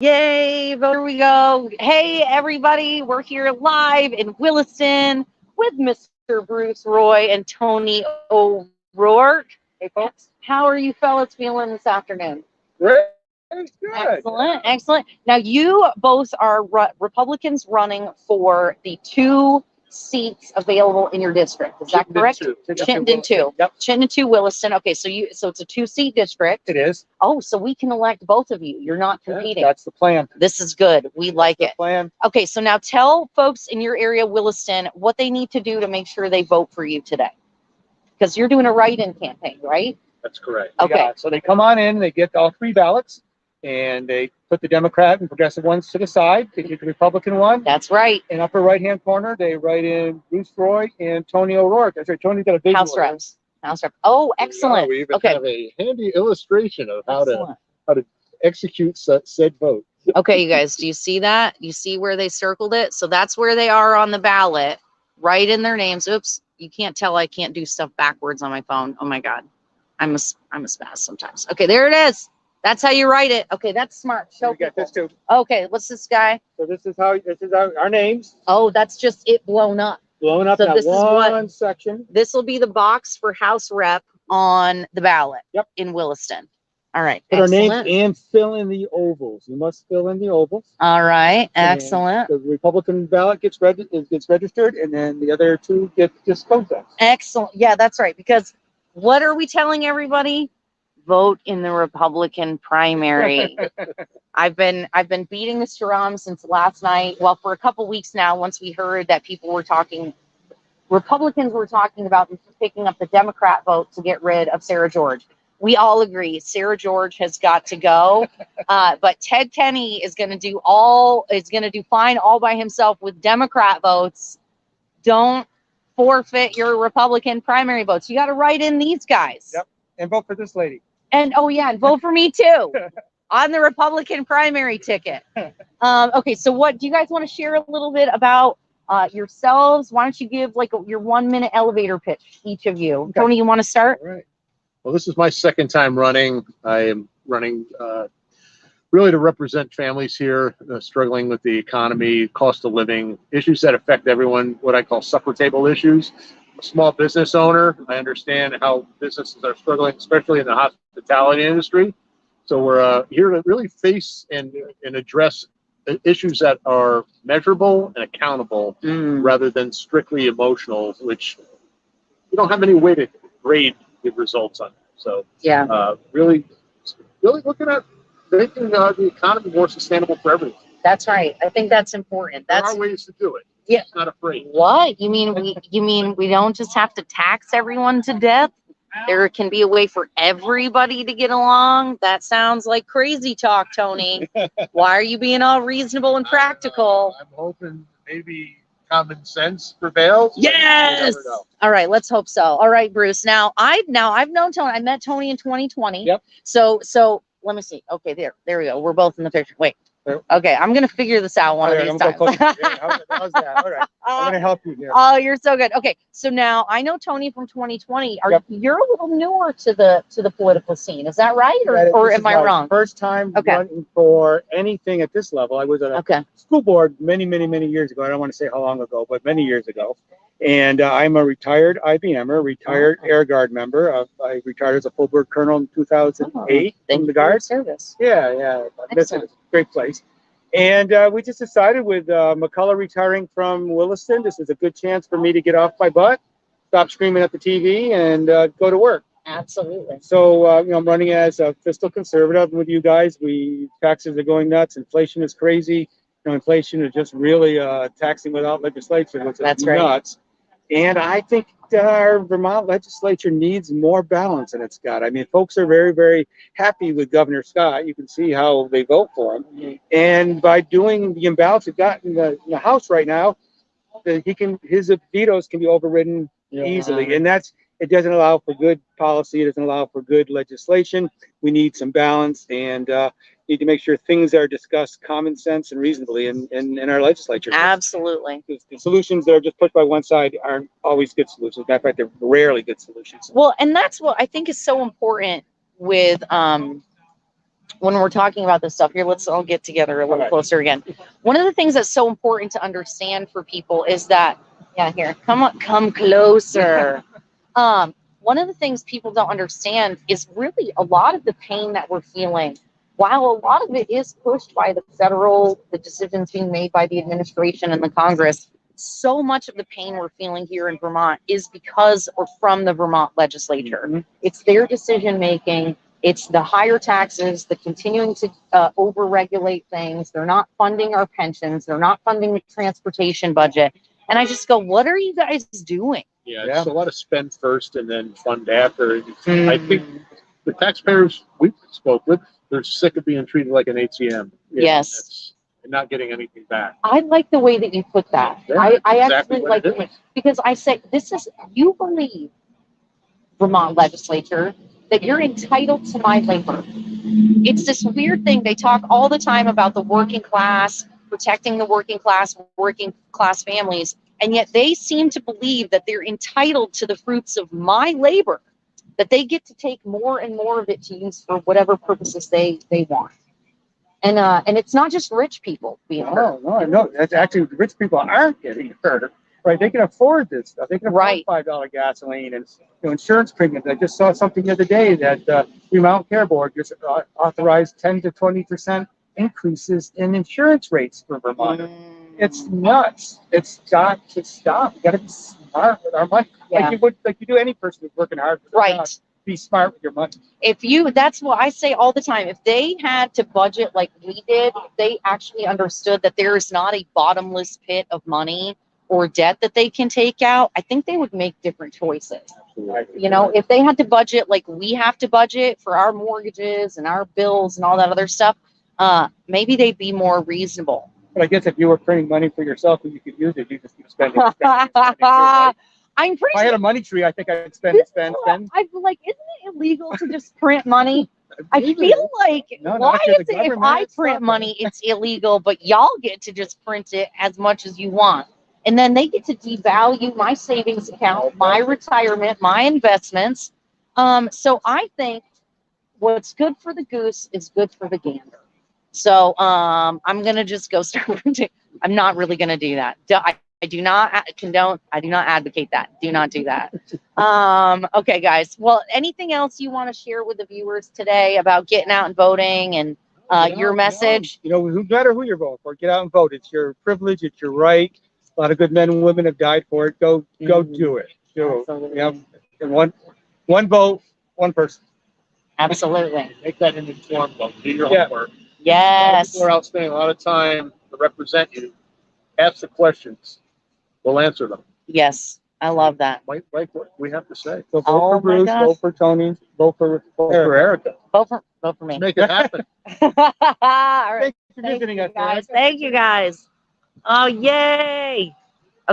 Yay, here we go. Hey, everybody, we're here live in Williston with Mr. Bruce Roy and Tony O'Rourke. Hey, folks. How are you fellas feeling this afternoon? Great. Good. Excellent, excellent. Now, you both are Republicans running for the two seats available in your district. Is that correct? Chittenden 2. Yep. Chittenden 2, Williston. Okay, so it's a two-seat district. It is. Oh, so we can elect both of you. You're not competing. That's the plan. This is good. We like it. Plan. Okay, so now tell folks in your area, Williston, what they need to do to make sure they vote for you today. Because you're doing a write-in campaign, right? That's correct. Okay. Yeah, so they come on in, they get all three ballots, and they put the Democrat and progressive ones to the side. They get the Republican one. That's right. In upper right-hand corner, they write in Bruce Roy and Tony O'Rourke. That's right. Tony's got a big House reps. House rep. Oh, excellent. Yeah, we even Okay. have a handy illustration of how Excellent. to execute said vote. Okay, you guys, do you see that? You see where they circled it? So that's where they are on the ballot. Write in their names. Oops, you can't tell I can't do stuff backwards on my phone. Oh my God. I'm a spaz sometimes. Okay, there it is. That's how you write it. Okay, that's smart. Show We got people. this too. Okay, what's this guy? So this is our names Oh, that's just it blown up. blown up So in that this is what- one section. This will be the box for House Rep on the ballot. Yep. In Williston. All right. Put our names Excellent. and fill in the ovals. You must fill in the ovals. All right. And Excellent. The Republican ballot gets registered, and then the other two get disposed of. Excellent. Yeah, that's right. Because what are we telling everybody? Vote in the Republican primary. I've been beating this drum since last night. Well, for a couple weeks now, once we heard that Republicans were talking about picking up the Democrat vote to get rid of Sarah George. We all agree Sarah George has got to go. But Ted Kenney is going to do fine all by himself with Democrat votes. Don't forfeit your Republican primary votes. You got to write in these guys. Yep. And vote for this lady. And and vote for me too on the Republican primary ticket. Okay, so what do you guys want to share a little bit about yourselves? Why don't you give your 1 minute elevator pitch, each of you? Okay. Tony, you want to start? All right. Well, this is my second time running. I am running really to represent families here struggling with the economy, cost of living, issues that affect everyone, what I call supper table issues. A small business owner, I understand how businesses are struggling, especially in the hospitality industry. So we're here to really face and address issues that are measurable and accountable rather than strictly emotional, which you don't have any way to grade the results on. So Yeah, really looking at making the economy more sustainable for everyone. that's right. I think that's important. There That's are ways to do it. Yeah. Just not afraid. what you mean. We don't just have to tax everyone to death. There can be a way for everybody to get along. That sounds like crazy talk, Tony. Why are you being all reasonable and practical? I'm hoping maybe common sense prevails. but you Yes. never know. All right, let's hope so. All right, Bruce. Now I've known Tony. I met Tony in 2020. Yep. So let me see. Okay, there we go. We're both in the picture. Wait. There. Okay, I'm gonna figure this out one All of right, these I'm gonna times. go close. Yeah, how's that? All right. I'm gonna help you here. Oh, you're so good. Okay, so now I know Tony from 2020. Yep. You're a little newer to the political scene? Is that right, or This am is I my wrong? First time Okay. running for anything at this level. I was at a Okay. school board many years ago. I don't want to say how long ago, but many years ago. And I'm a retired IBMer, retired Air Guard member. I retired as a full bird colonel in 2008 Thank from the you for your Guard. service. Yeah. That's a Excellent. great place. And we just decided with McCullough retiring from Williston, this is a good chance for me to get off my butt, stop screaming at the TV, and go to work. Absolutely. So, I'm running as a fiscal conservative with you guys. Taxes are going nuts. Inflation is crazy. Inflation is just really taxing without legislation, which is That's right. nuts. And I think our Vermont legislature needs more balance than it's got. I mean, folks are very, very happy with Governor Scott. You can see how they vote for him. Mm-hmm. And by doing the imbalance we've got in the House right now, his vetoes can be overridden easily. And it doesn't allow for good policy. It doesn't allow for good legislation. We need some balance and need to make sure things are discussed common sense and reasonably in our legislature. Absolutely. The solutions that are just put by one side aren't always good solutions. In fact, they're rarely good solutions. Well, and that's what I think is so important with when we're talking about this stuff here, let's all get together a little closer again. One of the things that's so important to understand for people is that, yeah, here, come on, come closer. One of the things people don't understand is really a lot of the pain that we're feeling. While a lot of it is pushed by the decisions being made by the administration and the Congress, so much of the pain we're feeling here in Vermont is because or from the Vermont legislature. Mm-hmm. It's their decision making. It's the higher taxes, the continuing to over-regulate things. They're not funding our pensions. They're not funding the transportation budget. And I just go, what are you guys doing? Yeah, it's a lot of spend first and then fund after. I think the taxpayers we spoke with, they're sick of being treated like an ATM. Yes. And not getting anything back. I like the way that you put that. Yeah, I exactly actually like it because I say, you believe, Vermont legislature, that you're entitled to my labor. It's this weird thing. They talk all the time about the working class, protecting the working class families, and yet they seem to believe that they're entitled to the fruits of my labor, that they get to take more and more of it to use for whatever purposes they want. And it's not just rich people being hurt. No. That's actually, rich people aren't getting hurt. Right, they can afford this stuff. They can afford $5 gasoline and insurance premiums. I just saw something the other day that the Vermont Care Board just authorized 10 to 20% increases in insurance rates for Vermont. It's nuts. It's got to stop. We got to be smart with our money, like you do any person who's working hard. Right. Be smart with your money. That's what I say all the time. If they had to budget like we did, if they actually understood that there is not a bottomless pit of money or debt that they can take out, I think they would make different choices. If they had to budget like we have to budget for our mortgages and our bills and all that other stuff, maybe they'd be more reasonable. But I guess if you were printing money for yourself and you could use it, you just keep spending. I'm pretty if I had a money tree, I think I'd spend. I feel like, isn't it illegal to just print money? I feel like, why is it if I print money, it's illegal, but y'all get to just print it as much as you want? And then they get to devalue my savings account, my retirement, my investments. So I think what's good for the goose is good for the gander. So I'm going to just go start printing. I'm not really going to do that. I do not condone. I do not advocate that. Do not do that. Okay, guys. Well, anything else you want to share with the viewers today about getting out and voting and your message? No matter who you're voting for, get out and vote. It's your privilege. It's your right. A lot of good men and women have died for it. Go do it. And one vote, one person. Absolutely. Make that an informed vote. Do your homework. Yes. People are out spending a lot of time to represent you. Ask the questions. We'll answer them. Yes, I love that. Like what we have to say. So vote for Bruce, vote for Tony, vote for Erica. Vote for me. Let's make it happen. All right. Thanks for visiting us, guys. Thank you guys. Oh, yay.